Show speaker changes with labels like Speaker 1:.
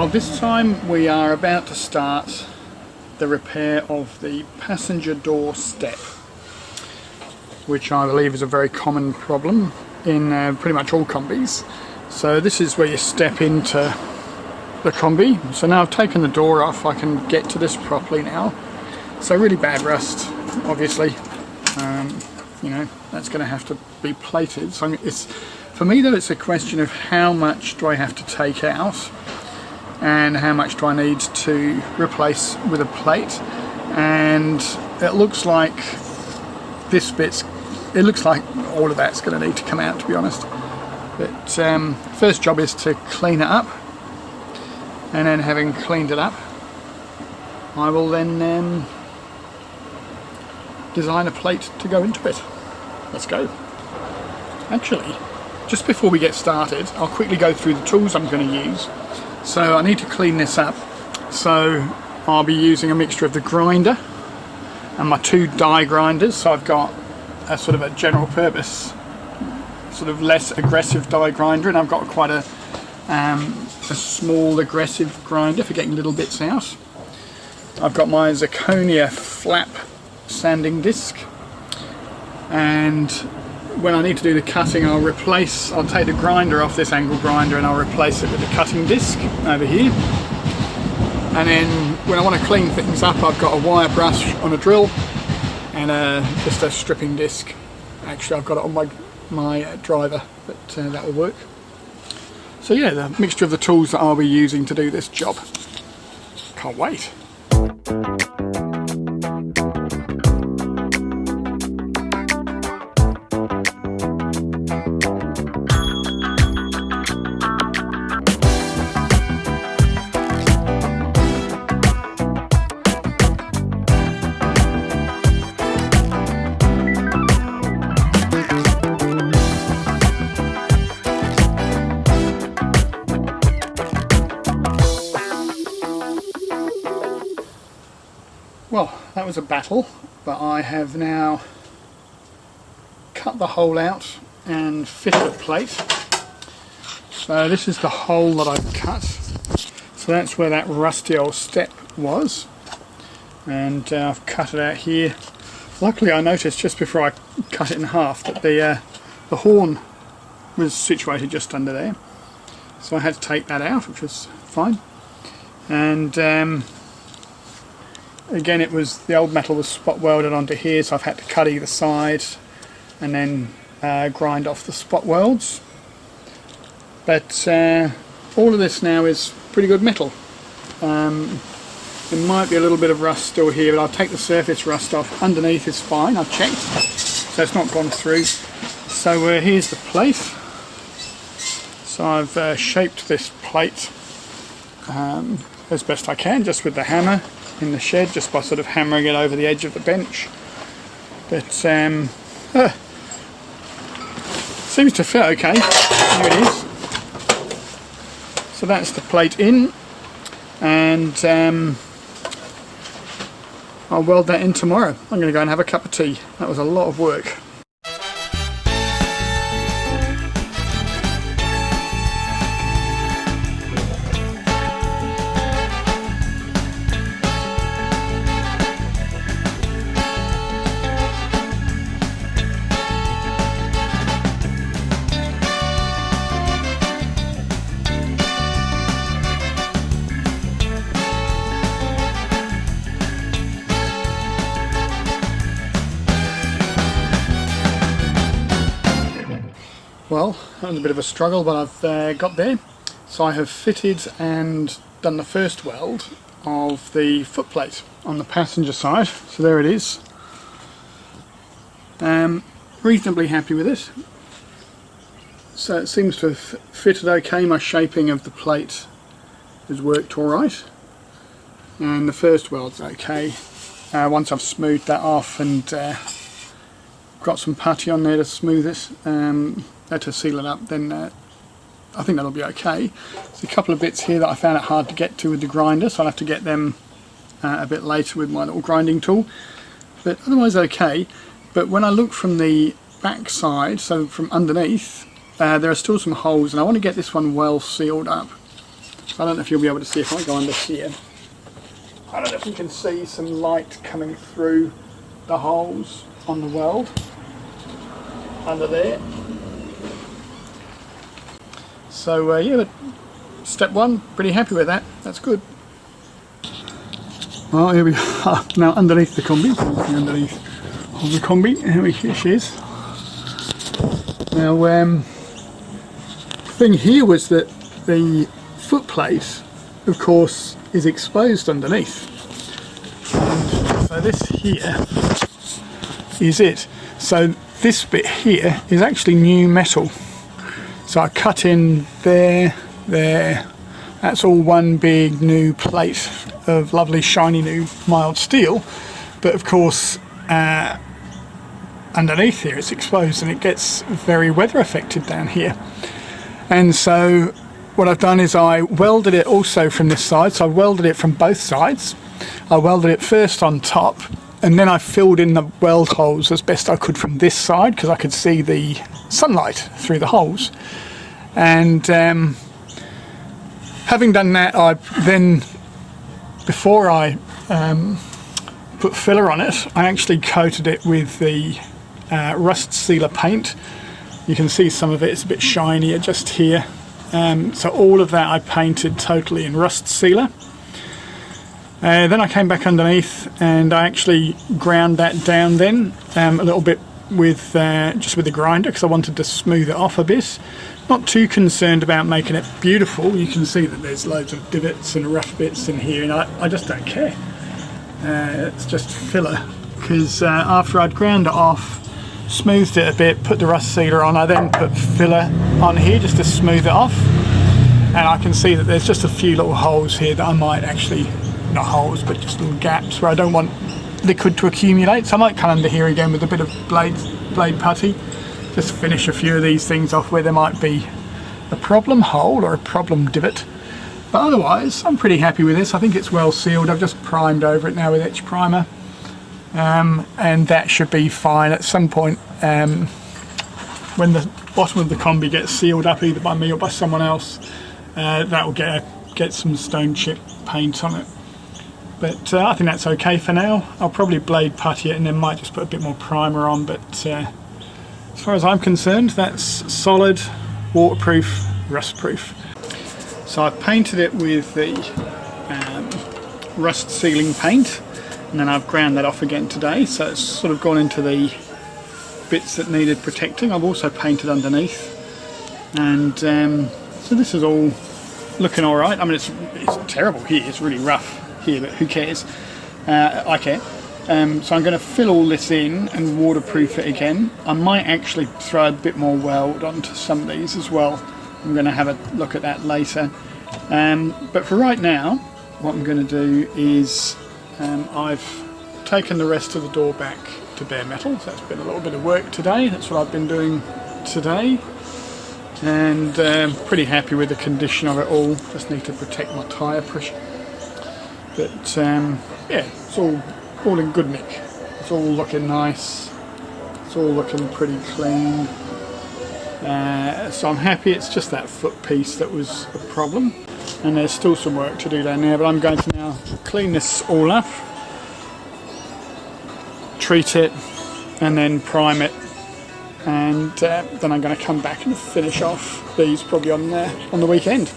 Speaker 1: Well, this time we are about to start the repair of the passenger door step, which I believe is a very common problem in pretty much all Kombis. So this is where you step into the Kombi. So now I've taken the door off, I can get to this properly now. So really bad rust, obviously. You know, that's going to have to be plated. So it's, for me though, it's a question of how much do I have to take out and how much do I need to replace with a plate. And it looks like this bit's, it looks like all of that's going to need to come out, to be honest. But first job is to clean it up, and then having cleaned it up, I will then design a plate to go into it. Let's go. Actually, just before we get started, I'll quickly go through the tools I'm going to use. So I need to clean this up, so I'll be using a mixture of the grinder and my two die grinders. So I've got a sort of a general purpose, sort of less aggressive die grinder, and I've got quite a small aggressive grinder for getting little bits out. I've got my zirconia flap sanding disc, and when I need to do the cutting, I'll take the grinder off this angle grinder and I'll replace it with the cutting disc over here. And then when I want to clean things up, I've got a wire brush on a drill and just a stripping disc. Actually, I've got it on my driver, but that will work. So yeah, the mixture of the tools that I'll be using to do this job. Can't wait. Well, that was a battle, but I have now cut the hole out and fitted a plate. So this is the hole that I've cut. So that's where that rusty old step was, and I've cut it out here. Luckily I noticed just before I cut it in half that the horn was situated just under there, so I had to take that out, which was fine. And again, it was the old metal was spot welded onto here, so I've had to cut either side and then grind off the spot welds. But all of this now is pretty good metal. There might be a little bit of rust still here, but I'll take the surface rust off. Underneath is fine, I've checked, so it's not gone through. So here's the plate. So I've shaped this plate as best I can, just with the hammer in the shed, just by sort of hammering it over the edge of the bench. But seems to fit okay. Here it is. So that's the plate in, and I'll weld that in tomorrow. I'm going to go and have a cup of tea. That was a lot of work. Well, that was a bit of a struggle, but I've got there. So I have fitted and done the first weld of the footplate on the passenger side. So there it is. Reasonably happy with it. So it seems to have fitted okay. My shaping of the plate has worked alright. And the first weld's okay. Once I've smoothed that off and got some putty on there to smooth it, to seal it up, then I think that'll be okay. There's a couple of bits here that I found it hard to get to with the grinder, so I'll have to get them a bit later with my little grinding tool. But otherwise okay. But when I look from the back side, so from underneath, there are still some holes, and I want to get this one well sealed up. I don't know if you'll be able to see if I go under here. I don't know if you can see some light coming through the holes on the weld under there. So yeah, but step one, pretty happy with that. That's good. Well, here we are now underneath the Kombi. Underneath of the Kombi, here she is. Now, the thing here was that the foot plate, of course, is exposed underneath. And so this here is it. So this bit here is actually new metal. So I cut in there, there. That's all one big new plate of lovely shiny new mild steel. But of course, underneath here it's exposed and it gets very weather affected down here. And so what I've done is I welded it also from this side. So I welded it from both sides. I welded it first on top, and then I filled in the weld holes as best I could from this side because I could see the sunlight through the holes. And having done that, I then, before I put filler on it, I actually coated it with the rust sealer paint. You can see some of it, it's a bit shinier just here. So all of that I painted totally in rust sealer. Then I came back underneath and I actually ground that down then a little bit with just with the grinder because I wanted to smooth it off a bit. Not too concerned about making it beautiful. You can see that there's loads of divots and rough bits in here, and I just don't care. It's just filler because after I'd ground it off, smoothed it a bit, put the rust sealer on, I then put filler on here just to smooth it off, and I can see that there's just a few little holes here that I might actually, not holes but just little gaps where I don't want liquid to accumulate, so I might come under here again with a bit of blade putty, just finish a few of these things off where there might be a problem hole or a problem divot. But otherwise I'm pretty happy with this. I think it's well sealed. I've just primed over it now with etch primer. And that should be fine at some point when the bottom of the Kombi gets sealed up either by me or by someone else. That will get some stone chip paint on it, but I think that's okay for now. I'll probably blade putty it and then might just put a bit more primer on, but as far as I'm concerned that's solid, waterproof, rust proof. So I've painted it with the rust sealing paint, and then I've ground that off again today, so it's sort of gone into the bits that needed protecting. I've also painted underneath, and so this is all looking alright. I mean it's terrible here, it's really rough here, but who cares? I care. So I'm going to fill all this in and waterproof it again. I might actually throw a bit more weld onto some of these as well. I'm going to have a look at that later. But for right now, what I'm going to do is I've taken the rest of the door back to bare metal, so that's been a little bit of work today. That's what I've been doing today, and pretty happy with the condition of it all. Just need to protect my tyre pressure, but yeah, it's all in good nick. It's all looking nice, it's all looking pretty clean, so I'm happy. It's just that foot piece that was a problem, and there's still some work to do down there, but I'm going to now clean this all up, treat it, and then prime it, and then I'm going to come back and finish off these probably on the weekend.